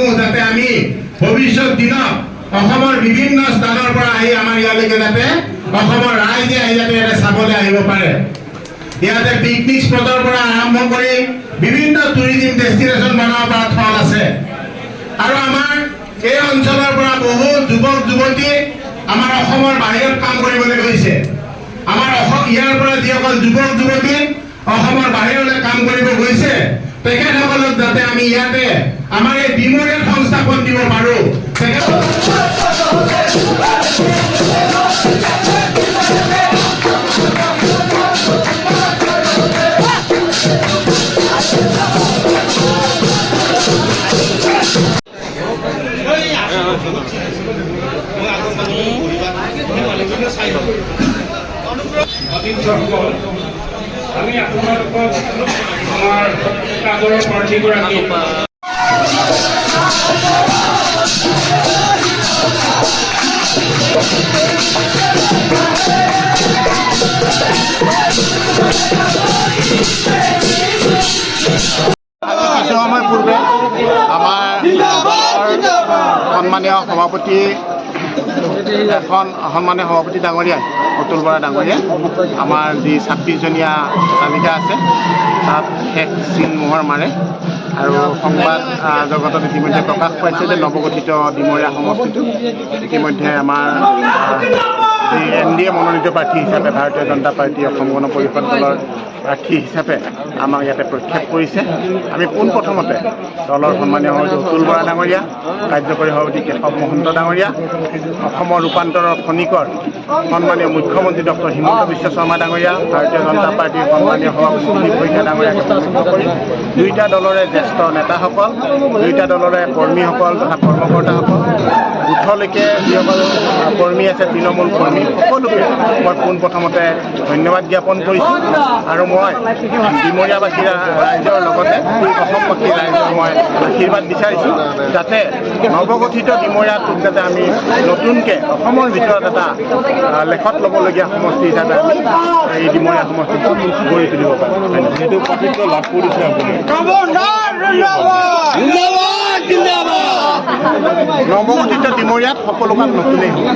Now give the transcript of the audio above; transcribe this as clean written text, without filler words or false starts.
সমূহ যাতে আমি ভৱিষ্যত দিনত অসমৰ বিভিন্ন স্থানৰ পৰা আহি আমাৰ ইয়ালৈকে যাতে অসমৰ ৰাইজে আহি যাতে ইয়াতে চাবলৈ আহিব পাৰে। ইয়াতে পিকনিক স্পটৰ পৰা আৰম্ভ কৰি বিভিন্ন টুৰিজিম ডেষ্টিনেশ্যন বনাব পৰা থল আছে আৰু আমাৰ এই অঞ্চলৰ পৰা বহু যুৱক যুৱতী আমাৰ অসমৰ বাহিৰত কাম কৰিবলৈ গৈছে। আমাৰ ইয়াৰ পৰা যিসকল যুৱক যুৱতী অসমৰ বাহিৰলৈ কাম কৰিব গৈছে তেখেতসকলক যাতে আমি ইয়াতে আমাৰ এই ডিমৰিয়াত সংস্থাপন দিব পাৰো। আমি আপোনালোকক আমাৰ সাগৰৰ প্ৰাৰ্থীগৰাকী কিছু সময় পূৰ্বে আমাৰ সন্মানীয় সভাপতি ডাঙৰীয়াই অতুল বৰা ডাঙৰীয়াই আমাৰ যি 26জনীয়া তালিকা আছে তাত শেষ চিন মোহৰ মাৰে আৰু সংবাদ জগতত ইতিমধ্যে প্ৰকাশ পাইছে যে নৱগঠিত ডিমৰীয়া সমষ্টিটো ইতিমধ্যে আমাৰ যি NDA মনোনীত প্ৰাৰ্থী হিচাপে ভাৰতীয় জনতা পাৰ্টী অসম গণ পৰিষদ দলৰ প্ৰাৰ্থী হিচাপে আমাক ইয়াতে প্ৰক্ষেপ কৰিছে। আমি পোনপ্ৰথমতে দলৰ সন্মানীয় সভাপতি অতুল বৰা ডাঙৰীয়া, কাৰ্যকৰী সভাপতি কেশৱ মহন্ত ডাঙৰীয়া, অসমৰ ৰূপান্তৰৰ খনিকৰ সন্মানীয় মুখ্যমন্ত্ৰী ডক্টৰ হিমন্ত বিশ্ব শৰ্মা ডাঙৰীয়া, ভাৰতীয় জনতা পাৰ্টীৰ সন্মানীয় সভাপতি সুদীপ ভূঞা ডাঙৰীয়াকে প্ৰমুখ কৰি দুয়োটা দলৰে জ্যেষ্ঠ নেতাসকল, দুয়োটা দলৰে কৰ্মীসকল তথা কৰ্মকৰ্তাসকল, বুথলৈকে যিসকল কৰ্মী আছে তৃণমূল কৰ্মী সকলোকে মই পোনপ্ৰথমতে ধন্যবাদ জ্ঞাপন কৰিছোঁ আৰু মই ডিমৰীয়াবাসী ৰাইজৰ লগতে অসমবাসী ৰাইজৰ মই আশীৰ্বাদ বিচাৰিছোঁ যাতে নৱগঠিত ডিমৰীয়াটোক যাতে আমি নতুনকৈ অসমৰ ভিতৰত এটা লেখত ল'বলগীয়া সমষ্টি হিচাপে আমি এই ডিমৰীয়া সমষ্টিটো গঢ়ি তুলিব পাৰোঁ। যিটো প্ৰাৰ্থিত্ব লাভ কৰিছে আপুনি নৱগঠিত ডিমৰীয়াত সকলো কাম নতুনেই হ'ব।